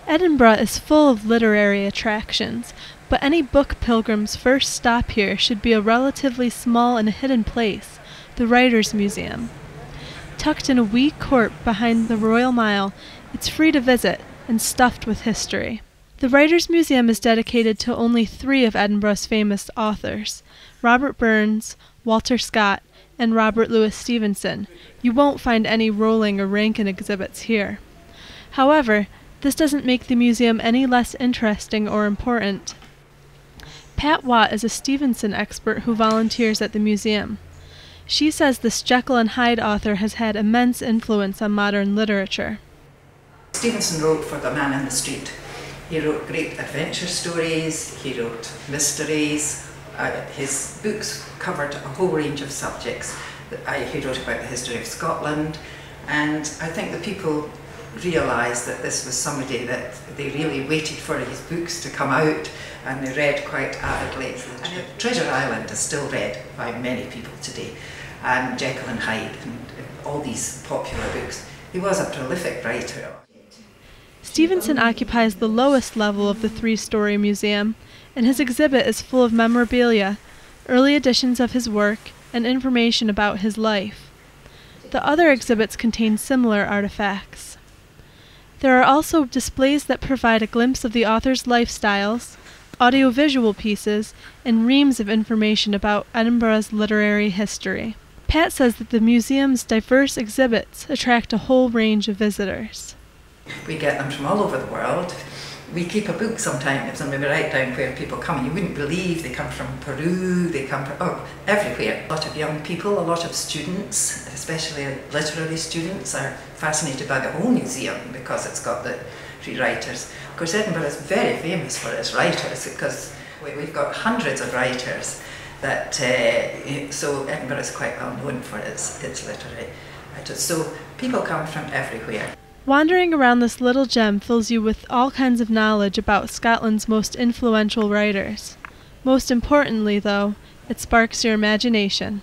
Edinburgh is full of literary attractions, but any book pilgrim's first stop here should be a relatively small and hidden place, the Writers' Museum. Tucked in a wee court behind the Royal Mile, it's free to visit and stuffed with history. The Writers' Museum is dedicated to only 3 of Edinburgh's famous authors, Robert Burns, Walter Scott, and Robert Louis Stevenson. You won't find any Rowling or Rankin exhibits here. However, this doesn't make the museum any less interesting or important. Pat Watt is a Stevenson expert who volunteers at the museum. She says this Jekyll and Hyde author has had immense influence on modern literature. Stevenson wrote for the man in the street. He wrote great adventure stories, he wrote mysteries. His books covered a whole range of subjects. He wrote about the history of Scotland, and I think the people realised that this was somebody that they really waited for his books to come out, and they read quite avidly. And Treasure Island is still read by many people today, and Jekyll and Hyde and all these popular books. He was a prolific writer. Stevenson occupies the lowest level of the 3-story museum, and his exhibit is full of memorabilia, early editions of his work, and information about his life. The other exhibits contain similar artifacts. There are also displays that provide a glimpse of the author's lifestyles, audiovisual pieces, and reams of information about Edinburgh's literary history. Pat says that the museum's diverse exhibits attract a whole range of visitors. We get them from all over the world. We keep a book sometimes and we write down where people come. You wouldn't believe they come from Peru, they come from everywhere. A lot of young people, a lot of students, especially literary students, are fascinated by the whole museum because it's got the 3 writers. Of course, Edinburgh is very famous for its writers because we've got hundreds of writers. So Edinburgh is quite well known for its literary writers. So people come from everywhere. Wandering around this little gem fills you with all kinds of knowledge about Scotland's most influential writers. Most importantly, though, it sparks your imagination.